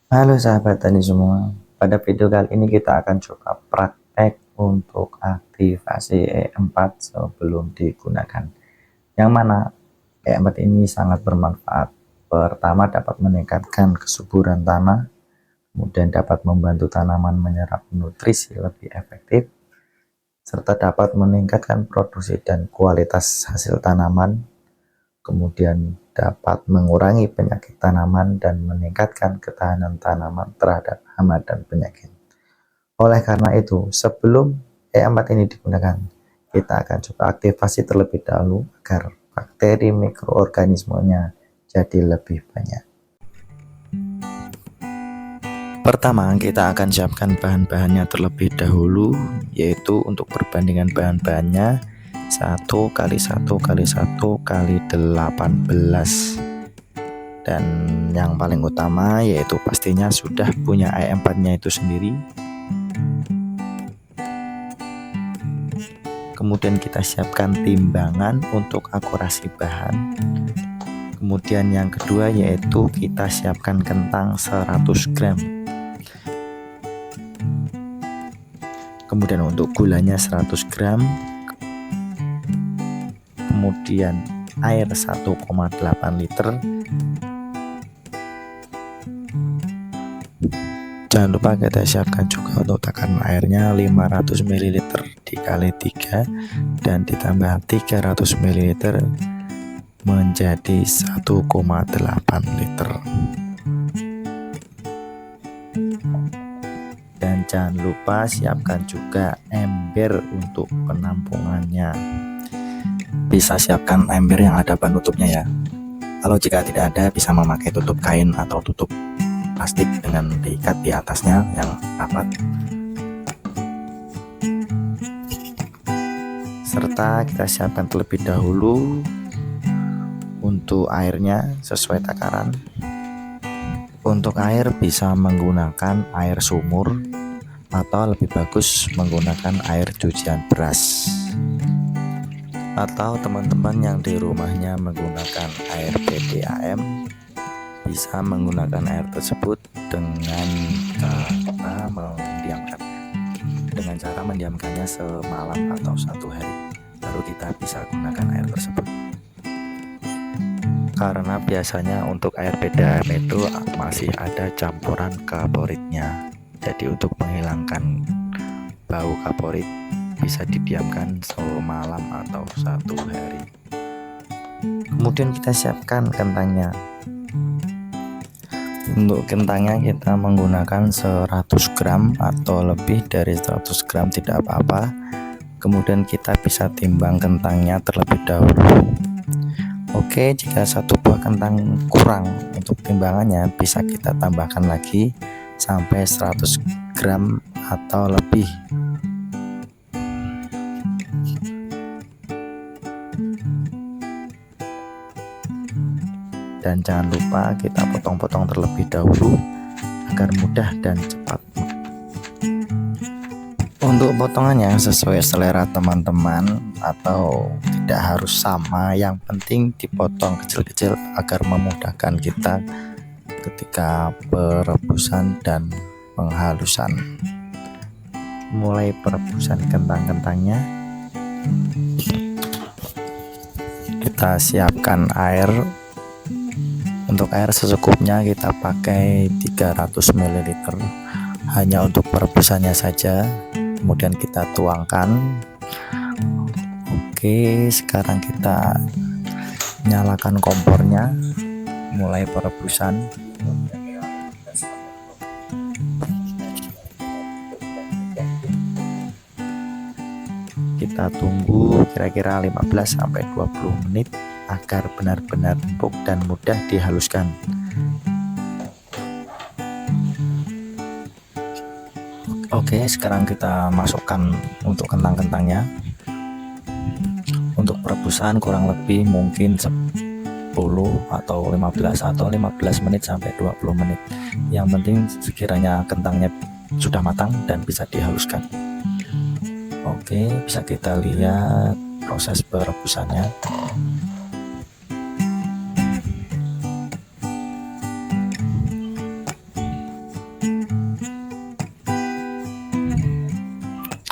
Halo sahabat tani semua, pada video kali ini kita akan coba praktek untuk aktivasi E4 sebelum digunakan. Yang mana E4 ini sangat bermanfaat. Pertama, dapat meningkatkan kesuburan tanah, kemudian dapat membantu tanaman menyerap nutrisi lebih efektif, serta dapat meningkatkan produksi dan kualitas hasil tanaman, kemudian dapat mengurangi penyakit tanaman dan meningkatkan ketahanan tanaman terhadap hama dan penyakit. Oleh karena itu, sebelum E4 ini digunakan, kita akan coba aktivasi terlebih dahulu agar bakteri mikroorganismenya jadi lebih banyak. Pertama, kita akan siapkan bahan-bahannya terlebih dahulu, yaitu untuk perbandingan bahan-bahannya 1 kali 1 kali 1 kali 18. Dan yang paling utama yaitu pastinya sudah punya E4-nya itu sendiri. Kemudian kita siapkan timbangan untuk akurasi bahan. Kemudian yang kedua yaitu kita siapkan kentang 100 gram. Kemudian untuk gulanya 100 gram. Kemudian air 1,8 liter. Jangan lupa kita siapkan juga untuk takaran airnya 500 ml dikali 3 dan ditambah 300 ml menjadi 1,8 liter. Dan jangan lupa siapkan juga ember untuk penampungannya. Bisa siapkan ember yang ada penutupnya ya. Kalau jika tidak ada, bisa memakai tutup kain atau tutup plastik dengan diikat di atasnya yang rapat. Serta kita siapkan terlebih dahulu untuk airnya sesuai takaran. Untuk air bisa menggunakan air sumur atau lebih bagus menggunakan air cucian beras. Atau teman-teman yang di rumahnya menggunakan air PDAM bisa menggunakan air tersebut dengan cara mendiamkannya semalam atau 1 hari, baru kita bisa gunakan air tersebut. Karena biasanya untuk air PDAM itu masih ada campuran kaporitnya, jadi untuk menghilangkan bau kaporit bisa didiamkan semalam atau 1 hari. Kemudian kita siapkan kentangnya. Untuk kentangnya kita menggunakan 100 gram atau lebih dari 100 gram tidak apa-apa. Kemudian kita bisa timbang kentangnya terlebih dahulu. Oke, jika 1 buah kentang kurang untuk timbangannya, bisa kita tambahkan lagi sampai 100 gram atau lebih. Dan jangan lupa kita potong-potong terlebih dahulu agar mudah dan cepat. Untuk potongannya sesuai selera teman-teman atau tidak harus sama, yang penting dipotong kecil-kecil agar memudahkan kita ketika perebusan dan penghalusan. Mulai perebusan kentang-kentangnya, kita siapkan air. Untuk air secukupnya kita pakai 300 ml hanya untuk perebusannya saja. Kemudian kita tuangkan. Oke, sekarang kita nyalakan kompornya, mulai perebusan. Kita tunggu kira-kira 15-20 menit agar benar-benar empuk dan mudah dihaluskan. Oke, sekarang kita masukkan untuk kentang-kentangnya. Untuk perebusan kurang lebih mungkin 10 atau 15 menit sampai 20 menit. Yang penting sekiranya kentangnya sudah matang dan bisa dihaluskan. Oke, bisa kita lihat proses perebusannya.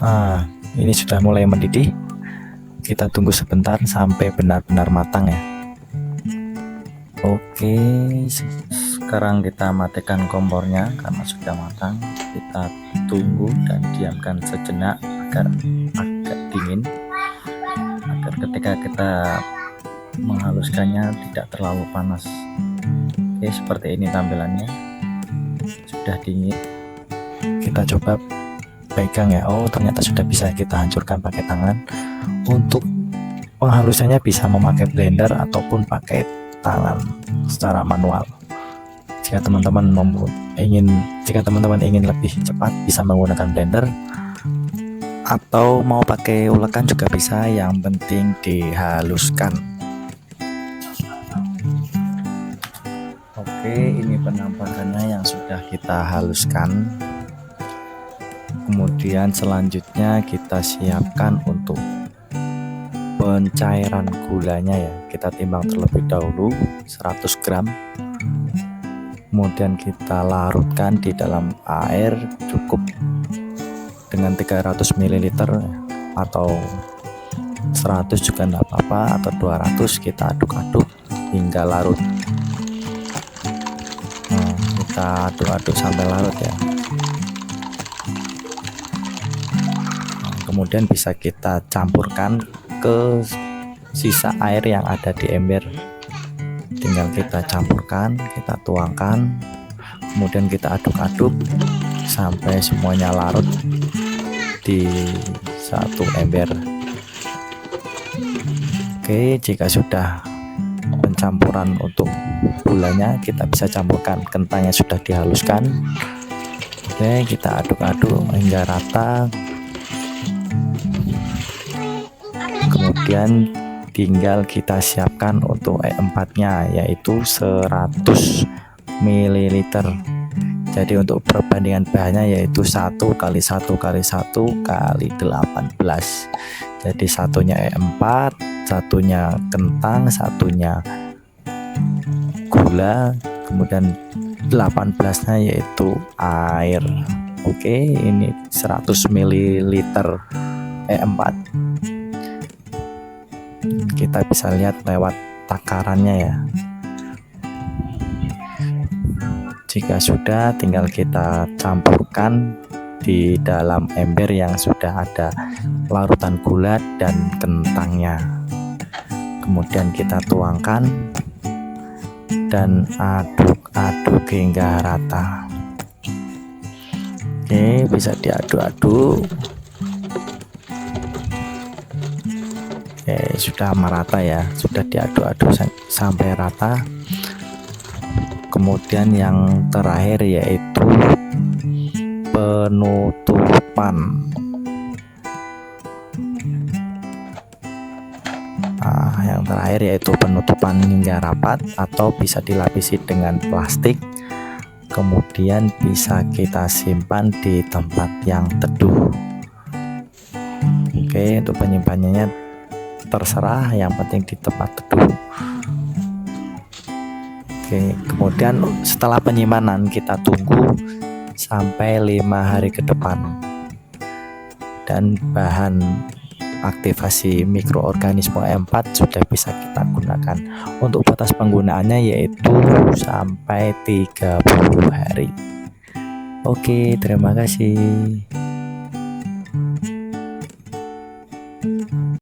Nah, ini sudah mulai mendidih. Kita tunggu sebentar sampai benar-benar matang ya. Oke, sekarang kita matikan kompornya karena sudah matang. Kita tunggu dan diamkan sejenak agar agak dingin, agar ketika kita menghaluskannya tidak terlalu panas. Oke, seperti ini tampilannya. Sudah dingin. Kita coba pegang ya. Oh, ternyata sudah bisa kita hancurkan pakai tangan. Untuk penghalusannya bisa memakai blender ataupun pakai tangan secara manual. Jika teman-teman ingin lebih cepat, bisa menggunakan blender atau mau pakai ulekan juga bisa, yang penting dihaluskan. Oke, ini penampakannya yang sudah kita haluskan. Kemudian selanjutnya kita siapkan untuk pencairan gulanya ya. Kita timbang terlebih dahulu 100 gram. Kemudian kita larutkan di dalam air cukup dengan 300 ml atau 100 juga enggak apa-apa, atau 200. Kita aduk-aduk hingga larut. Nah, kita aduk-aduk sampai larut ya. Nah, kemudian bisa kita campurkan ke sisa air yang ada di ember. Tinggal kita campurkan, kita tuangkan, kemudian kita aduk-aduk sampai semuanya larut di satu ember. Oke, jika sudah pencampuran untuk gulanya, kita bisa campurkan kentangnya sudah dihaluskan. Oke, kita aduk-aduk hingga rata. Kemudian tinggal kita siapkan untuk E4-nya, yaitu 100 ml. Jadi untuk perbandingan bahannya yaitu 1 kali 1 kali 1 kali 18. Jadi satunya E4, satunya kentang, satunya gula, kemudian 18-nya yaitu air. Oke, ini 100 ml E4. Kita bisa lihat lewat takarannya ya. Jika sudah, tinggal kita campurkan di dalam ember yang sudah ada larutan gula dan kentangnya. Kemudian kita tuangkan dan aduk-aduk hingga rata. Oke, bisa diaduk-aduk. Oke, sudah merata ya, sudah diaduk-aduk sampai rata. Kemudian yang terakhir yaitu penutupan. Nah, yang terakhir yaitu penutupan hingga rapat, atau bisa dilapisi dengan plastik. Kemudian bisa kita simpan di tempat yang teduh. Oke, untuk penyimpanannya terserah, yang penting di tempat teduh. Oke, kemudian setelah penyimpanan kita tunggu sampai 5 hari ke depan, dan bahan aktivasi mikroorganisme E4 sudah bisa kita gunakan. Untuk batas penggunaannya yaitu sampai 30 hari. Oke, terima kasih.